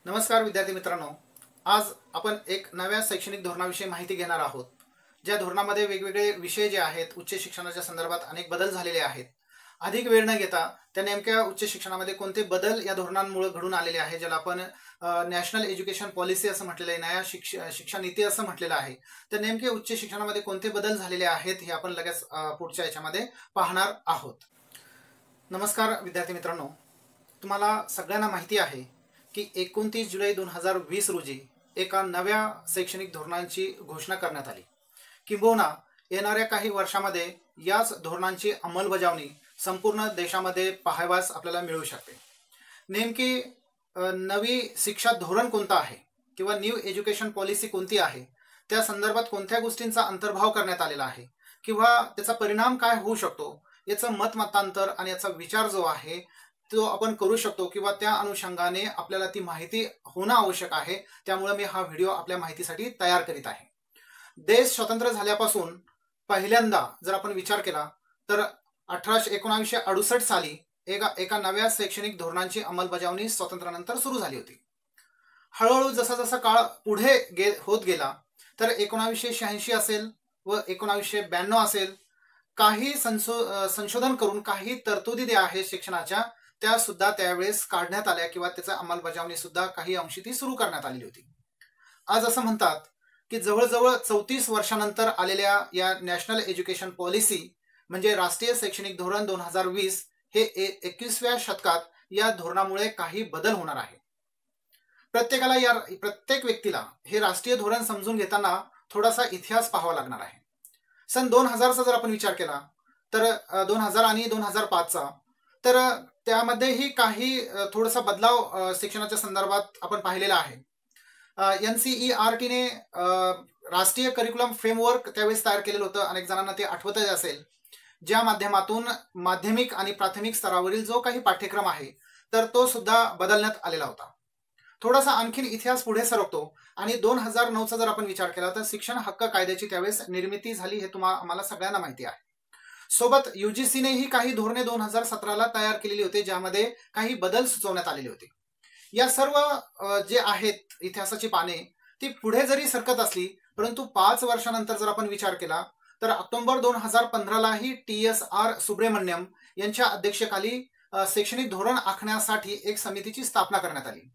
नमस्कार विद्यार्थी मित्रांनो, आज आपण एक नव्या शैक्षणिक धोरणाविषयी माहिती घेणार आहोत. ज्या धोरणामध्ये वेगवेगळे विषय जे आहेत, उच्च शिक्षणाच्या संदर्भात अनेक बदल झालेले आहेत. अधिक वेळ न घेता त्या नेमक्या उच्च शिक्षणामध्ये कोणते बदल या धोरणांमुळे घडून आलेले आहे, ज्याला आपण नॅशनल एज्युकेशन पॉलिसी असं म्हटलेलं आहे, नया शिक्षा नीती असं म्हटलेलं आहे. तर नेमके उच्च शिक्षणामध्ये कोणते बदल झालेले आहेत हे आपण लगेच पुढच्या याच्यामध्ये पाहणार आहोत. नमस्कार विद्यार्थी मित्रांनो, तुम्हाला सगळ्यांना माहिती आहे की 29 जुलै 2020 रोजी एका नव्या शैक्षणिक धोरणांची घोषणा करण्यात आली. किंबहुना येणाऱ्या काही वर्षामध्ये याच धोरणांची अंमलबजावणी संपूर्ण देशामध्ये पाहावयास आपल्याला मिळू शकते. नेमकी नवी शिक्षा धोरण कोणतं आहे किंवा न्यू एज्युकेशन पॉलिसी कोणती आहे, त्या संदर्भात कोणत्या गोष्टींचा अंतर्भाव करण्यात आलेला आहे किंवा त्याचा परिणाम काय होऊ शकतो, याचं मतांतर आणि याचा विचार जो आहे तो आपण करू शकतो किंवा त्या अनुषंगाने आपल्याला ती माहिती होणं आवश्यक आहे. त्यामुळे मी हा व्हिडिओ आपल्या माहितीसाठी तयार करीत आहे. देश स्वतंत्र झाल्यापासून पहिल्यांदा जर आपण विचार केला तर 1968 साली एका नव्या शैक्षणिक धोरणांची अंमलबजावणी स्वातंत्र्यानंतर सुरू झाली होती. हळूहळू जसा जसा काळ पुढे होत गेला तर 1986 असेल व 1992 असेल, काही संशोधन करून काही तरतुदी ज्या आहेत शिक्षणाच्या त्या सुद्धा त्यावेळेस काढण्यात आल्या किंवा त्याचा अंमलबजावणी सुद्धा काही अंशी ती सुरू करण्यात आलेली होती. आज असं म्हणतात की जवळजवळ 34 वर्षानंतर आलेल्या या नॅशनल एज्युकेशन पॉलिसी म्हणजे राष्ट्रीय शैक्षणिक धोरण 2020 हे 21व्या शतकात या धोरणामुळे काही बदल होणार आहे. प्रत्येक व्यक्तीला हे राष्ट्रीय धोरण समजून घेताना थोडासा इतिहास पाहावा लागणार आहे. सन 2000चा जर आपण विचार केला तर 2000 आणि 2005चा तर त्यामध्येही काही थोडासा बदलाव शिक्षणाच्या संदर्भात आपण पाहिलेला आहे. NCERT ने राष्ट्रीय करिक्युलम फ्रेमवर्क त्यावेळेस तयार केलेलं होतं. अनेक जणांना ते आठवतच असेल, ज्या माध्यमातून माध्यमिक आणि प्राथमिक स्तरावरील जो काही पाठ्यक्रम आहे तर तो सुद्धा बदलण्यात आलेला होता. थोडासा आणखीन इतिहास पुढे सरकतो आणि 2009चा जर आपण विचार केला तर शिक्षण हक्क कायद्याची त्यावेळेस निर्मिती झाली, हे आम्हाला सगळ्यांना माहिती आहे. सोबत UGCनेही काही धोरणे 2017ला तयार केलेली होती, ज्यामध्ये काही बदल सुचवण्यात आलेले होते. या सर्व जे आहेत इतिहासाची पाने ती पुढे जरी सरकत असली, परंतु 5 वर्षानंतर जर आपण विचार केला तर ऑक्टोबर 2015लाही TSR सुब्रमण्यम यांच्या अध्यक्षतेखाली शैक्षणिक धोरण आखण्यासाठी एक समितीची स्थापना करण्यात आली.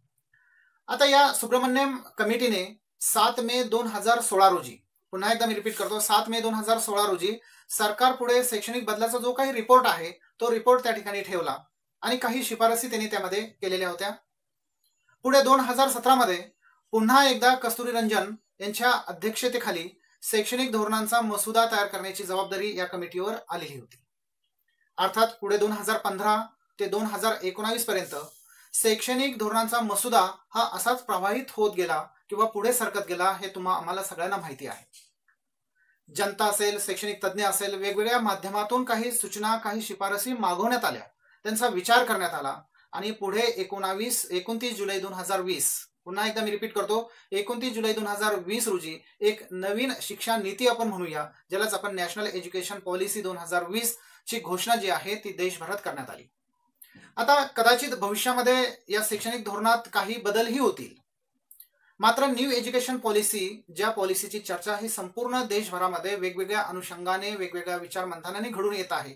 आता या सुब्रमण्यम कमिटीने 7 मे 2016 रोजी, पुन्हा एकदा मी रिपीट करतो, 7 मे 2016 रोजी सरकार पुढे शैक्षणिक बदलाचा जो काही रिपोर्ट आहे तो रिपोर्ट त्या ठिकाणी ठेवला आणि काही शिफारसी त्यांनी त्यामध्ये केलेल्या होत्या. पुढे 2017 मध्ये पुन्हा एकदा कस्तुरी रंजन यांच्या अध्यक्षतेखाली शैक्षणिक धोरणांचा मसुदा तयार करण्याची जबाबदारी या कमिटीवर आलेली होती. अर्थात पुढे 2015 ते 2019 पर्यंत शैक्षणिक धोरणांचा मसुदा हा असाच प्रवाहित होत गेला किंवा पुढे सरकत गेला, हे आम्हाला सगळ्यांना माहिती आहे. जनता असेल, शैक्षणिक तज्ज्ञ असेल, वेगवेगळ्या माध्यमातून काही सूचना, काही शिफारसी मागवण्यात आल्या, त्यांचा विचार करण्यात आला आणि पुढे 29 जुलै 2020, पुन्हा एकदा मी रिपीट करतो, 29 जुलै 2020 रोजी एक नवीन शिक्षा नीती आपण म्हणूया, ज्यालाच आपण नॅशनल एज्युकेशन पॉलिसी 2020 ची घोषणा जी आहे ती देशभरात करण्यात आली. आता कदाचित भविष्यामध्ये या शैक्षणिक धोरणात काही बदलही होतील, मात्र न्यू एज्युकेशन पॉलिसी, ज्या पॉलिसीची चर्चा ही संपूर्ण देशभरामध्ये वेगवेगळ्या अनुषंगाने वेगवेगळ्या विचार मंथनाने घडून येत आहे,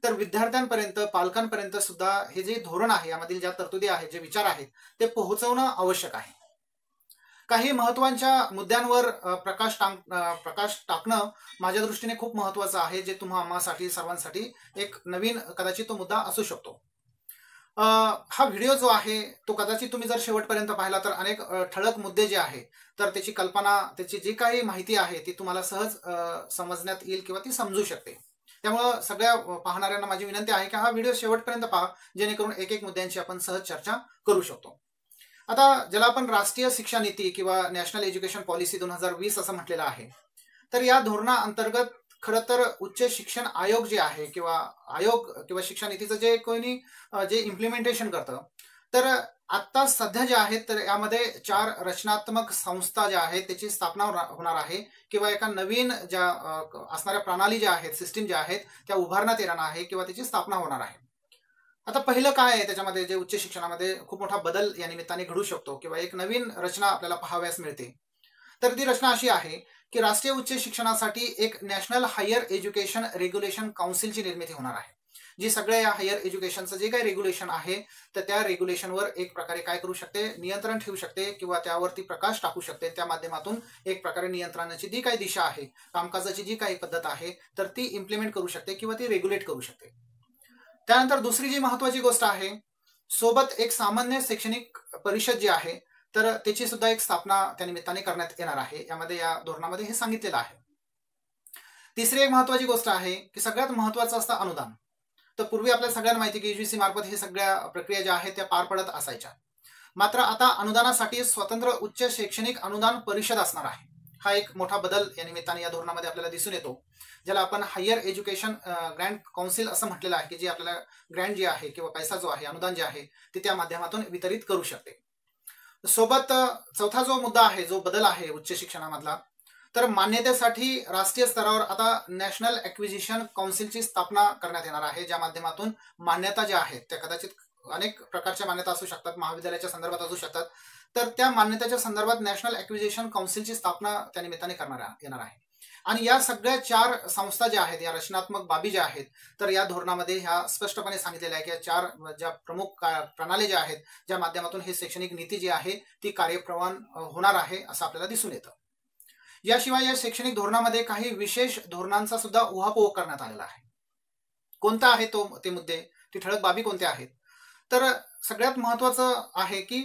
तर विद्यार्थ्यांपर्यंत, पालकांपर्यंत सुद्धा हे जे धोरण आहे, यामधील ज्या तरतुदी आहेत, जे विचार आहेत ते पोहोचवणं आवश्यक आहे. काही महत्वाच्या मुद्द्यांवर प्रकाश टाकणं माझ्या दृष्टीने खूप महत्वाचं आहे, जे आम्हासाठी सर्वांसाठी एक नवीन कदाचित तो मुद्दा असू शकतो. हा व्हिडिओ जो आहे तो कदाचित तुम्ही जर शेवटपर्यंत पाहिला तर अनेक ठळक मुद्दे जे आहे तर त्याची कल्पना, त्याची जी काही माहिती आहे ती तुम्हाला सहज समजण्यात येईल किंवा ती समजू शकते. त्यामुळं सगळ्या पाहणाऱ्यांना माझी विनंती आहे की हा व्हिडिओ शेवटपर्यंत पहा, जेणेकरून एक एक मुद्द्यांची आपण सहज चर्चा करू शकतो. आता ज्याला आपण राष्ट्रीय शिक्षा नीती किंवा नॅशनल एज्युकेशन पॉलिसी 2020 असं म्हटलेलं आहे, तर या धोरणाअंतर्गत खरं तर उच्च शिक्षण आयोग जे आहे किंवा शिक्षा नीतीचं जे इम्प्लिमेंटेशन करतं, तर आता सध्या जे आहेत तर यामध्ये 4 रचनात्मक संस्था ज्या आहेत त्याची स्थापना होणार आहे किंवा एका नवीन ज्या असणाऱ्या प्रणाली ज्या आहेत, सिस्टीम ज्या आहेत त्या उभारण्यात येणार आहे किंवा त्याची स्थापना होणार आहे. आता पहिलं काय आहे त्याच्यामध्ये, जे उच्च शिक्षणामध्ये खूप मोठा बदल या निमित्ताने घडू शकतो किंवा एक नवीन रचना आपल्याला पाहाव्यास मिळते, तर ती रचना अशी आहे की राष्ट्रीय उच्च शिक्षणासाठी एक नॅशनल हायर एज्युकेशन रेग्युलेशन काउन्सिलची निर्मिती होणार आहे, जी सगळ्या या हायर एज्युकेशनचं जे काही रेग्युलेशन आहे तर त्या रेग्युलेशनवर एक प्रकारे काय करू शकते, नियंत्रण ठेवू शकते किंवा त्यावरती प्रकाश टाकू शकते. त्या माध्यमातून एक प्रकारे नियंत्रणाची जी काही दिशा आहे, कामकाजाची जी काही पद्धत आहे तर ती इम्प्लिमेंट करू शकते किंवा ती रेग्युलेट करू शकते. त्यानंतर दुसरी जी महत्वाची गोष्ट आहे, सोबत एक सामान्य शैक्षणिक परिषद जी आहे तर त्याची सुद्धा एक स्थापना त्या निमित्ताने करण्यात येणार आहे. यामध्ये या धोरणामध्ये हे सांगितलेलं आहे. तिसरी एक महत्वाची गोष्ट आहे की सगळ्यात महत्वाचं असतं अनुदान. तर पूर्वी आपल्याला सगळ्यांना माहिती की यूजीसी मार्फत हे सगळ्या प्रक्रिया ज्या आहेत त्या पार पडत असायच्या. मात्र आता अनुदानासाठी स्वतंत्र उच्च शैक्षणिक अनुदान परिषद असणार आहे. हा एक मोठा बदल या निमित्ताने या धोरणामध्ये आपल्याला दिसून येतो, ज्याला आपण हायर एज्युकेशन ग्रँट काउन्सिल असं म्हटलेलं आहे, की जे आपल्याला ग्रँट जे आहे किंवा पैसा जो आहे, अनुदान जे आहे ते त्या माध्यमातून वितरित करू शकते. सोबत चौथा जो मुद्दा आहे, जो बदल आहे उच्च शिक्षणामधला, तर मान्यतेसाठी राष्ट्रीय स्तरावर आता नॅशनल ॲक्विजिशन काउन्सिलची स्थापना करण्यात येणार आहे, ज्या माध्यमातून मान्यता ज्या आहेत त्या कदाचित अनेक प्रकारच्या मान्यता असू शकतात, महाविद्यालयाच्या संदर्भात असू शकतात, तर त्या मान्यतेच्या संदर्भात नॅशनल ॲक्विजिशन काउन्सिलची स्थापना त्या निमित्ताने करण्यात येणार आहे. आणि या सगळ्या 4 संस्था ज्या आहेत, या रचनात्मक बाबी ज्या आहेत, तर या धोरणामध्ये ह्या स्पष्टपणे सांगितलेल्या आहे की या 4 ज्या प्रमुख प्रणाली ज्या आहेत, ज्या माध्यमातून हे शैक्षणिक नीती जी आहे ती कार्यप्रवान होणार आहे असं आपल्याला दिसून येतं. याशिवाय या शैक्षणिक धोरणामध्ये काही विशेष धोरणांचा सुद्धा उहापोह करण्यात आलेला आहे. कोणता आहे ते मुद्दे, ती ठळक बाबी कोणत्या आहेत, तर सगळ्यात महत्वाचं आहे की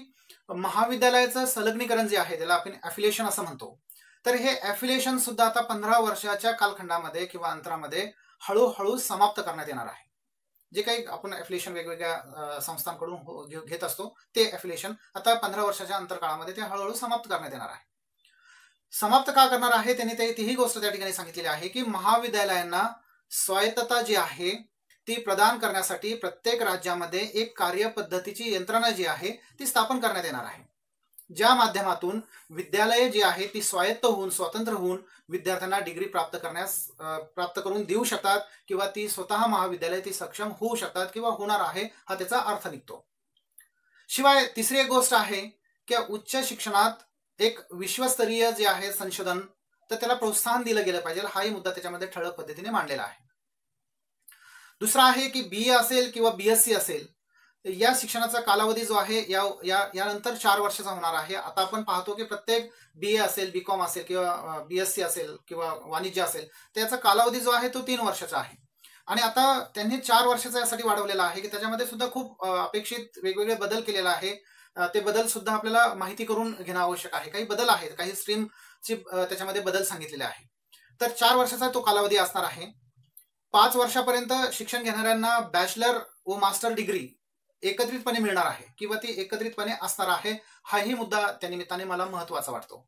महाविद्यालयाचं संलग्नीकरण जे आहे त्याला आपण ॲफिलिएशन असं म्हणतो, तर हे ॲफिलिएशन सुद्धा आता 15 वर्षाच्या कालखंडामध्ये किंवा अंतरामध्ये हळूहळू समाप्त करण्यात येणार आहे. जे काही आपण ॲफिलिएशन वेगवेगळ्या संस्थांकडून घेत असतो ते ॲफिलिएशन आता 15 वर्षाच्या अंतरकाळामध्ये ते हळूहळू समाप्त करण्यात येणार आहे. समाप्त का करणार आहे त्यांनी तीही गोष्ट त्या ठिकाणी सांगितलेली आहे की महाविद्यालयांना स्वायत्तता जी आहे ती प्रदान करण्यासाठी प्रत्येक राज्यामध्ये एक कार्यपद्धतीची यंत्रणा जी आहे ती स्थापन करण्यात येणार आहे, ज्या माध्यमातून विद्यालये जी आहे ती स्वायत्त होऊन स्वतंत्र होऊन विद्यार्थ्यांना डिग्री प्राप्त करून देऊ शकतात किंवा ती स्वतः महाविद्यालय ती सक्षम होऊ शकतात किंवा होणार आहे, हा त्याचा अर्थ निघतो. शिवाय तिसरी एक गोष्ट आहे की उच्च शिक्षणात एक विश्वस्तरीय जे आहे संशोधन, तर त्याला प्रोत्साहन दिलं गेलं पाहिजे, हाही मुद्दा त्याच्यामध्ये ठळक पद्धतीने मांडलेला आहे. दुसरा आहे की BA असेल किंवा BSc असेल, या शिक्षणाचा कालावधी जो आहे यानंतर 4 वर्षाचा होणार आहे. आता आपण पाहतो की प्रत्येक BA असेल, BCom असेल किंवा BSc असेल किंवा वाणिज्य असेल, त्याचा कालावधी जो आहे तो 3 वर्षाचा आहे. आणि आता त्यांनी 4 वर्षाचा यासाठी वाढवलेला आहे की त्याच्यामध्ये सुद्धा खूप अपेक्षित वेगवेगळे बदल केलेला आहे. ते बदल सुद्धा आपल्याला माहिती करून घेणं आवश्यक आहे. काही बदल आहेत, काही स्ट्रीमची त्याच्यामध्ये बदल सांगितलेले आहे. तर 4 वर्षाचा तो कालावधी असणार आहे. 5 वर्षापर्यंत शिक्षण घेणाऱ्यांना बॅचलर व मास्टर डिग्री एकत्रितपणे मिळणार आहे किंवा ती एकत्रितपणे असणार आहे, हाही मुद्दा त्या निमित्ताने मला महत्वाचा वाटतो.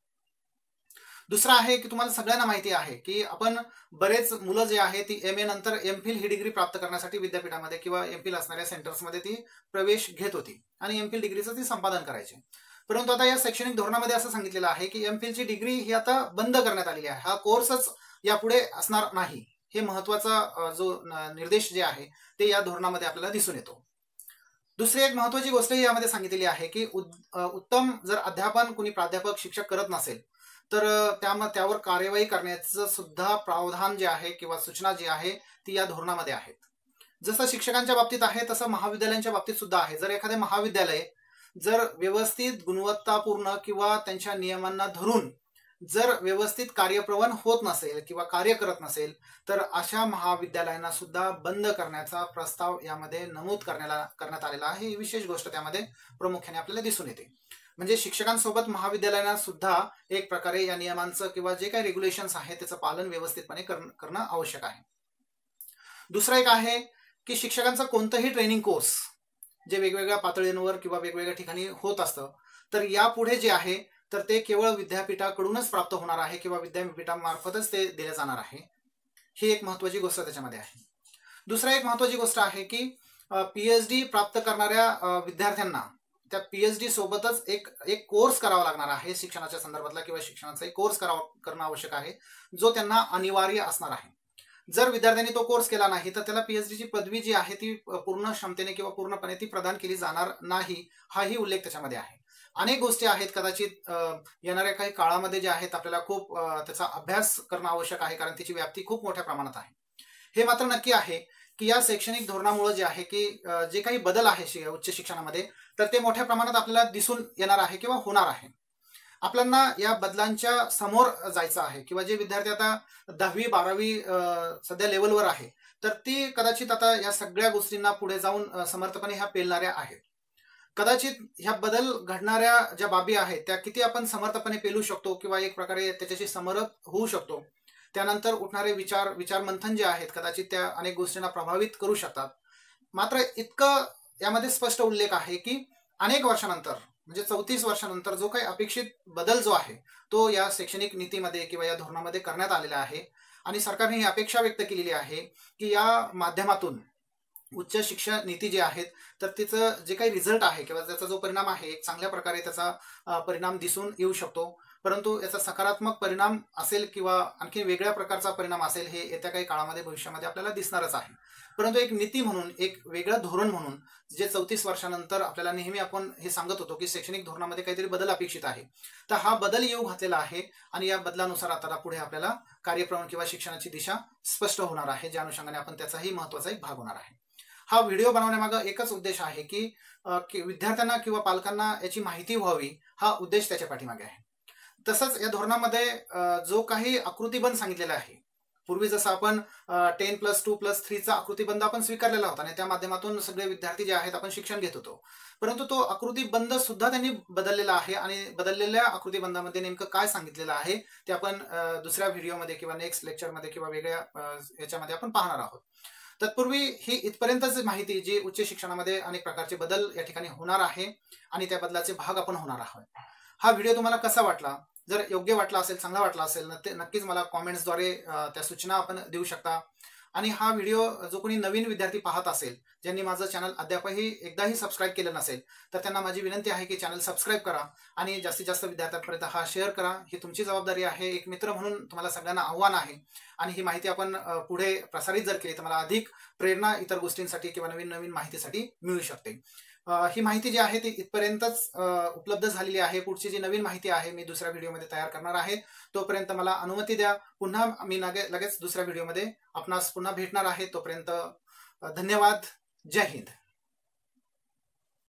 दुसरा आहे की तुम्हाला सगळ्यांना माहिती आहे की आपण बरेच मुलं जे आहे ती MA नंतर MPhil ही डिग्री प्राप्त करण्यासाठी विद्यापीठामध्ये किंवा MPhil असणाऱ्या सेंटर्समध्ये ती प्रवेश घेत होती आणि MPhil डिग्रीचं ती संपादन करायचे. परंतु आता या शैक्षणिक धोरणामध्ये असं सांगितलेलं आहे की MPhilची डिग्री ही आता बंद करण्यात आलेली आहे, हा कोर्सच यापुढे असणार नाही. हे महत्वाचा जो निर्देश जे आहे ते या धोरणामध्ये आपल्याला दिसून येतो. दुसरी एक महत्वाची गोष्ट यामध्ये सांगितलेली आहे की उत्तम जर अध्यापन कुणी प्राध्यापक शिक्षक करत नसेल तर त्यावर कार्यवाही करण्याचं सुद्धा प्रावधान जे आहे किंवा सूचना जी आहे ती या धोरणामध्ये आहेत. जसं शिक्षकांच्या बाबतीत आहे तसं महाविद्यालयांच्या बाबतीत सुद्धा आहे. जर एखादे महाविद्यालय जर व्यवस्थित गुणवत्तापूर्ण किंवा त्यांच्या नियमांना धरून जर व्यवस्थित कार्यप्रवण होत नसेल किंवा कार्य करत नसेल तर अशा महाविद्यालयांना सुद्धा बंद करण्याचा प्रस्ताव यामध्ये नमूद करण्यात आलेला आहे. ही विशेष गोष्ट त्यामध्ये प्रामुख्याने आपल्याला दिसून येते. म्हणजे शिक्षकांसोबत महाविद्यालयांना सुद्धा एक प्रकारे या नियमांचं किंवा जे काही रेग्युलेशन्स आहे त्याचं पालन व्यवस्थितपणे करणं आवश्यक आहे. दुसरं एक आहे की शिक्षकांचं कोणतंही ट्रेनिंग कोर्स जे वेगवेगळ्या पातळींवर किंवा वेगवेगळ्या ठिकाणी होत असतं तर यापुढे जे आहे तर ते केवळ विद्यापीठाकडूनच प्राप्त होणार आहे किंवा विद्यापीठामार्फतच ते दिले जाणार आहे. ही एक महत्वाची गोष्ट त्याच्यामध्ये आहे. दुसरा एक महत्वाची गोष्ट आहे की PhD प्राप्त करणाऱ्या विद्यार्थ्यांना त्या PhD सोबतच एक कोर्स करावा लागणार आहे शिक्षणाच्या संदर्भातला किंवा शिक्षणाचा एक कोर्स करणं आवश्यक आहे जो त्यांना अनिवार्य असणार आहे. जर विद्यार्थ्यांनी तो कोर्स केला नाही तर त्याला पीएचडीची पदवी जी आहे ती पूर्ण क्षमतेने किंवा पूर्णपणे ती प्रदान केली जाणार नाही, हाही उल्लेख त्याच्यामध्ये आहे. अनेक गोष्टी आहेत, कदाचित येणाऱ्या काही काळामध्ये जे आहेत आपल्याला खूप त्याचा अभ्यास करणं आवश्यक आहे, कारण त्याची व्याप्ती खूप मोठ्या प्रमाणात आहे. हे मात्र नक्की आहे की या शैक्षणिक धोरणामुळे जे आहे की जे काही बदल आहे उच्च शिक्षणामध्ये, तर ते मोठ्या प्रमाणात आपल्याला दिसून येणार आहे किंवा होणार आहे. आपल्याला या बदलांच्या समोर जायचं आहे, किंवा जे विद्यार्थी आता 10वी 12वी सध्या लेवलवर आहे, तर ती कदाचित आता या सगळ्या गोष्टींना पुढे जाऊन समर्थपणे ह्या पेलणाऱ्या आहेत. कदाचित ह्या बदल घडणाऱ्या ज्या बाबी आहेत त्या किती आपण समर्थपणे पेलू शकतो किंवा एक प्रकारे त्याच्याशी समरस होऊ शकतो, त्यानंतर उठणारे विचार मंथन जे आहेत कदाचित त्या अनेक गोष्टींना प्रभावित करू शकतात. मात्र इतकं यामध्ये स्पष्ट उल्लेख आहे की अनेक वर्षानंतर, म्हणजे 34 वर्षानंतर जो काही अपेक्षित बदल जो आहे तो या शैक्षणिक नीतीमध्ये किंवा या धोरणामध्ये करण्यात आलेला आहे, आणि सरकारने ही अपेक्षा व्यक्त केलेली आहे की या माध्यमातून उच्च शिक्षण नीती जी आहेत तर तिचं जे काही रिझल्ट आहे किंवा त्याचा जो परिणाम आहे एक चांगल्या प्रकारे त्याचा परिणाम दिसून येऊ शकतो. परंतु याचा सकारात्मक परिणाम असेल किंवा आणखी वेगळ्या प्रकारचा परिणाम असेल हे येत्या काही काळामध्ये भविष्यामध्ये आपल्याला दिसणारच आहे. परंतु एक नीती म्हणून, एक वेगळं धोरण म्हणून, जे 34 वर्षानंतर आपल्याला नेहमी आपण हे सांगत होतो की शैक्षणिक धोरणामध्ये काहीतरी बदल अपेक्षित आहे, तर हा बदल येऊ घातलेला आहे, आणि या बदलानुसार आता पुढे आपल्याला कार्यप्रणाली किंवा शिक्षणाची दिशा स्पष्ट होणार आहे, ज्या अनुषंगाने आपण त्याचाही महत्त्वाचा एक भाग होणार आहे. हा व्हिडिओ बनवण्यामागे एकच उद्देश आहे की विद्यार्थ्यांना किंवा पालकांना याची माहिती व्हावी, हा उद्देश त्याच्या पाठीमागे आहे. तसंच या धोरणामध्ये जो काही आकृतीबंध सांगितलेला आहे, पूर्वी जसं आपण 10+2+3चा आकृतीबंध आपण स्वीकारलेला होता आणि त्या माध्यमातून सगळे विद्यार्थी जे आहेत आपण शिक्षण घेत होतो, परंतु तो आकृतीबंध सुद्धा त्यांनी बदललेला आहे, आणि बदललेल्या आकृतीबंधामध्ये नेमकं काय सांगितलेलं आहे ते आपण दुसऱ्या व्हिडिओमध्ये किंवा नेक्स्ट लेक्चरमध्ये किंवा वेगळ्या याच्यामध्ये आपण पाहणार आहोत. तत्पूर्वी ही इथपर्यंतच माहिती जी उच्च शिक्षणामध्ये अनेक प्रकारचे बदल या ठिकाणी होणार आहे आणि त्या बदलाचे भाग आपण होणार आहोत. हा व्हिडिओ तुम्हाला कसा वाटला? जर योग्य वाटला असेल, चांगला वाटला असेल, नक्कीच मला कॉमेंट्सद्वारे त्या सूचना आपण देऊ शकता. आणि हा व्हिडिओ जो कोणी नवीन विद्यार्थी पाहत असेल, ज्यांनी माझं चॅनल अद्यापही एकदाही सबस्क्राईब केलं नसेल, तर त्यांना माझी विनंती आहे की चॅनल सबस्क्राईब करा आणि जास्तीत जास्त विद्यार्थ्यांपर्यंत हा शेअर करा. ही तुमची जबाबदारी आहे. एक मित्र म्हणून तुम्हाला सगळ्यांना आव्हान आहे, आणि ही माहिती आपण पुढे प्रसारित जर केली तर मला अधिक प्रेरणा इतर गोष्टींसाठी किंवा नवीन नवीन माहितीसाठी मिळू शकते. ही माहिती जी आहे ती इथपर्यंतच उपलब्ध झालेली आहे. पुढची जी नवीन माहिती आहे मी दुसऱ्या व्हिडिओमध्ये तयार करणार आहे. तोपर्यंत मला अनुमती द्या. पुन्हा मी लगेच दुसऱ्या व्हिडिओमध्ये आपणास पुन्हा भेटणार आहे. तोपर्यंत धन्यवाद. जय हिंद.